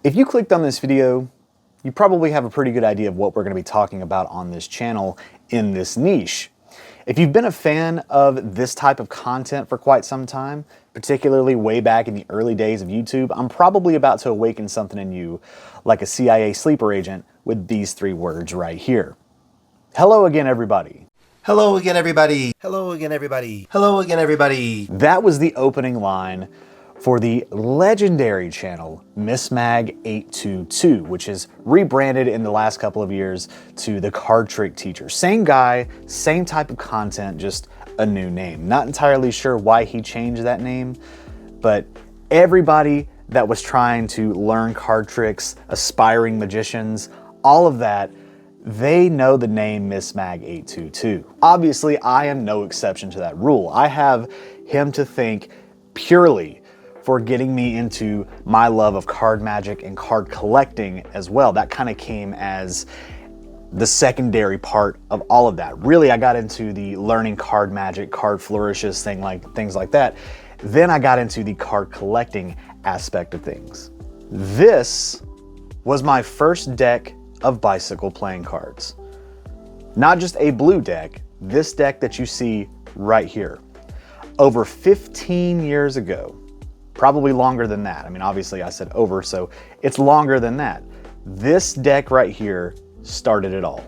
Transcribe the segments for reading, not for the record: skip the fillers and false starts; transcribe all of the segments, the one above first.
If you clicked on this video, you probably have a pretty good idea of what we're going to be talking about on this channel in this niche. If you've been a fan of this type of content for quite some time, particularly way back in the early days of YouTube, I'm probably about to awaken something in you like a CIA sleeper agent with these three words right here. Hello again, everybody. Hello again, everybody. Hello again, everybody. Hello again, everybody. That was the opening line for the legendary channel Miss Mag 822, which is rebranded in the last couple of years to the Card Trick Teacher. Same guy, same type of content, just a new name. Not entirely sure why he changed that name, but everybody that was trying to learn card tricks, aspiring magicians, all of that, they know the name Miss Mag 822. Obviously, I am no exception to that rule. I have him to thank purely for getting me into my love of card magic and card collecting as well. That kind of came as the secondary part of all of that. Really, I got into the learning card magic, card flourishes, things like that. Then I got into the card collecting aspect of things. This was my first deck of bicycle playing cards. Not just a blue deck, this deck that you see right here. Over 15 years ago, probably longer than that. I mean, obviously I said over, so it's longer than that. This deck right here started it all.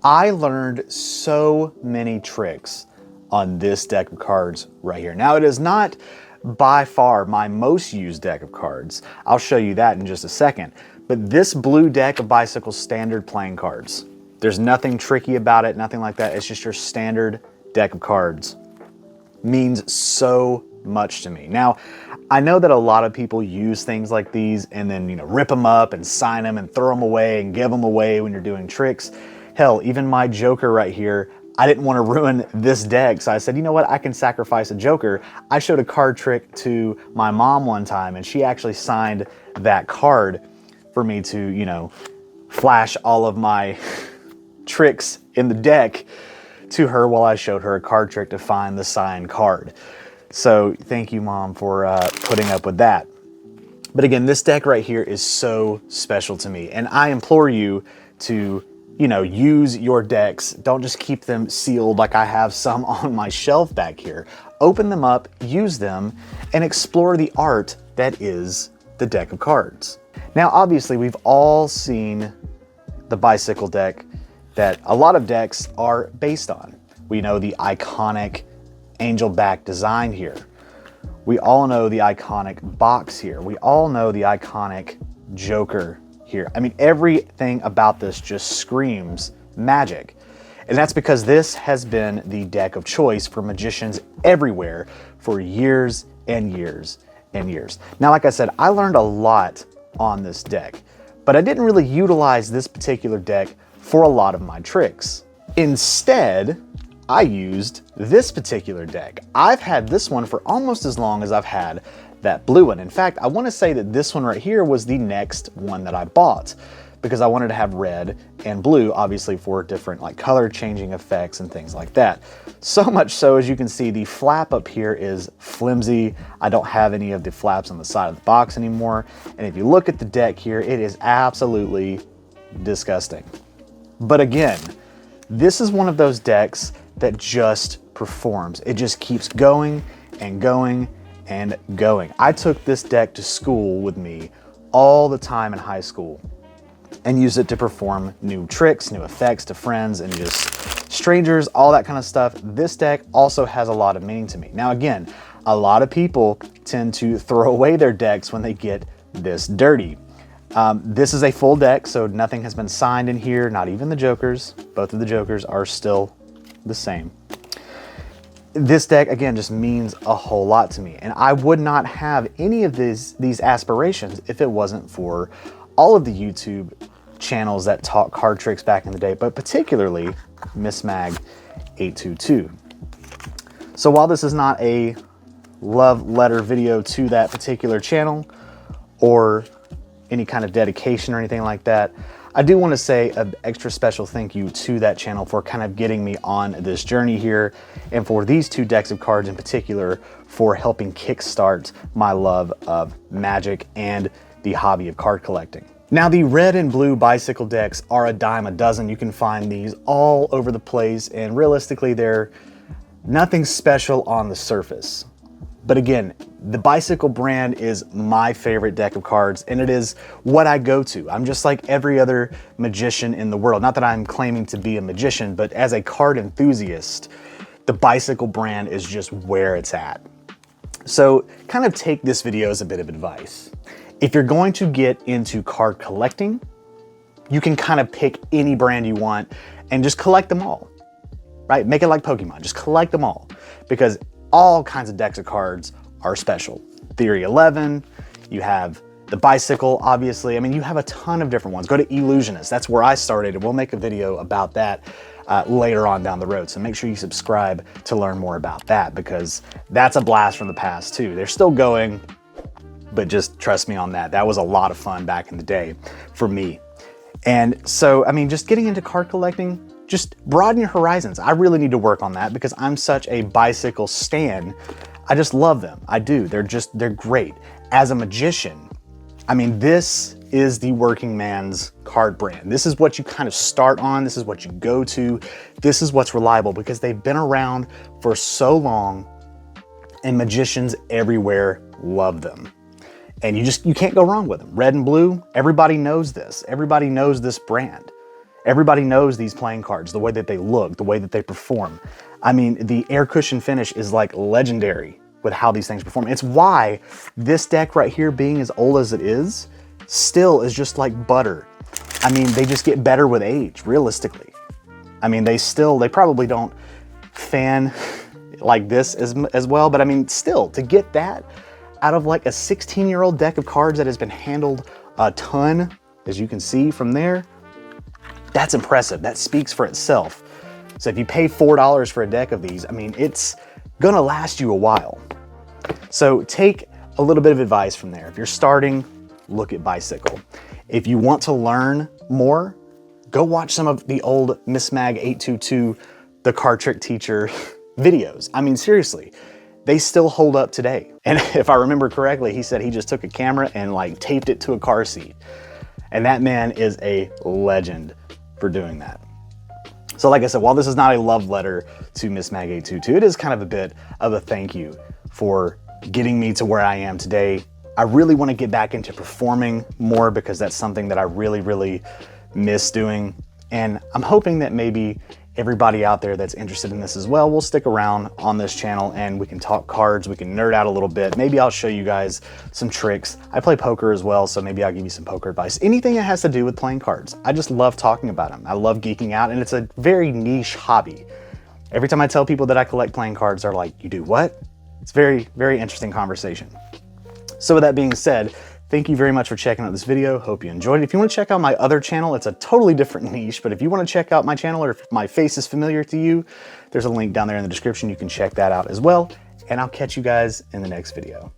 I learned so many tricks on this deck of cards right here. Now, it is not by far my most used deck of cards. I'll show you that in just a second. But this blue deck of bicycle standard playing cards, there's nothing tricky about it, nothing like that. It's just your standard deck of cards. Means so much to me. Now, I know that a lot of people use things like these and then, rip them up and sign them and throw them away and give them away when you're doing tricks. Hell, even my Joker right here, I didn't want to ruin this deck, so I said, you know what, I can sacrifice a Joker. I showed a card trick to my mom one time, and she actually signed that card for me to, flash all of my tricks in the deck to her while I showed her a card trick to find the signed card. So thank you, Mom, for putting up with that. But again, this deck right here is so special to me, and I implore you to use your decks. Don't just keep them sealed like I have some on my shelf back here. Open them up, use them, and explore the art that is the deck of cards. Now, obviously, we've all seen the bicycle deck that a lot of decks are based on. We know the iconic angel back design here. We all know the iconic box here. We all know the iconic Joker here. I mean, everything about this just screams magic. And that's because this has been the deck of choice for magicians everywhere for years and years and years. Now, like I said, I learned a lot on this deck, but I didn't really utilize this particular deck for a lot of my tricks. Instead, I used this particular deck. I've had this one for almost as long as I've had that blue one. In fact, I want to say that this one right here was the next one that I bought because I wanted to have red and blue, obviously for different color changing effects and things like that. So much so, as you can see, the flap up here is flimsy. I don't have any of the flaps on the side of the box anymore. And if you look at the deck here, it is absolutely disgusting. But again, this is one of those decks that just performs. It just keeps going and going and going. I took this deck to school with me all the time in high school and used it to perform new tricks, new effects to friends and just strangers, all that kind of stuff. This deck also has a lot of meaning to me. Now, again, a lot of people tend to throw away their decks when they get this dirty. This is a full deck, so nothing has been signed in here, not even the Jokers. Both of the Jokers are still the same. This deck, again, just means a whole lot to me. And I would not have any of these aspirations if it wasn't for all of the YouTube channels that taught card tricks back in the day, but particularly Miss Mag 822. So while this is not a love letter video to that particular channel or any kind of dedication or anything like that, I do want to say an extra special thank you to that channel for kind of getting me on this journey here, and for these two decks of cards in particular for helping kickstart my love of Magic and the hobby of card collecting. Now, the red and blue bicycle decks are a dime a dozen. You can find these all over the place, and realistically they're nothing special on the surface. But again, the Bicycle brand is my favorite deck of cards, and it is what I go to. I'm just like every other magician in the world. Not that I'm claiming to be a magician, but as a card enthusiast, the Bicycle brand is just where it's at. So kind of take this video as a bit of advice. If you're going to get into card collecting, you can kind of pick any brand you want and just collect them all, right? Make it like Pokemon, just collect them all, because all kinds of decks of cards are special. Theory 11, you have the Bicycle, obviously. I mean, you have a ton of different ones. Go to Illusionist, that's where I started, and we'll make a video about that later on down the road. So make sure you subscribe to learn more about that, because that's a blast from the past too. They're still going, but just trust me on that. That was a lot of fun back in the day for me. And so, I mean, just getting into card collecting, just broaden your horizons. I really need to work on that because I'm such a Bicycle stan. I just love them. I do. They're great. As a magician, I mean, this is the working man's card brand. This is what you kind of start on. This is what you go to. This is what's reliable because they've been around for so long, and magicians everywhere love them. And you can't go wrong with them. Red and blue, everybody knows this. Everybody knows this brand. Everybody knows these playing cards, the way that they look, the way that they perform. I mean, the air cushion finish is like legendary with how these things perform. It's why this deck right here, being as old as it is, still is just like butter. I mean, they just get better with age, realistically. I mean, they probably don't fan like this as well, but I mean, still, to get that out of like a 16-year-old deck of cards that has been handled a ton, as you can see from there, that's impressive. That speaks for itself. So if you pay $4 for a deck of these, I mean, it's gonna last you a while. So take a little bit of advice from there. If you're starting, look at Bicycle. If you want to learn more, go watch some of the old Miss Mag 822, the card trick teacher videos. I mean, seriously, they still hold up today. And if I remember correctly, he said he just took a camera and like taped it to a car seat. And that man is a legend for doing that. So like I said, while this is not a love letter to Miss Mag 822, it is kind of a bit of a thank you for getting me to where I am today. I really want to get back into performing more because that's something that I really, really miss doing. And I'm hoping that maybe everybody out there that's interested in this as well will stick around on this channel and we can talk cards, we can nerd out a little bit. Maybe I'll show you guys some tricks. I play poker as well, so maybe I'll give you some poker advice. Anything that has to do with playing cards. I just love talking about them. I love geeking out, and it's a very niche hobby. Every time I tell people that I collect playing cards, they're like, "You do what?" It's very, very interesting conversation. So with that being said, thank you very much for checking out this video. Hope you enjoyed it. If you want to check out my other channel, it's a totally different niche, but if you want to check out my channel or if my face is familiar to you, there's a link down there in the description. You can check that out as well, and I'll catch you guys in the next video.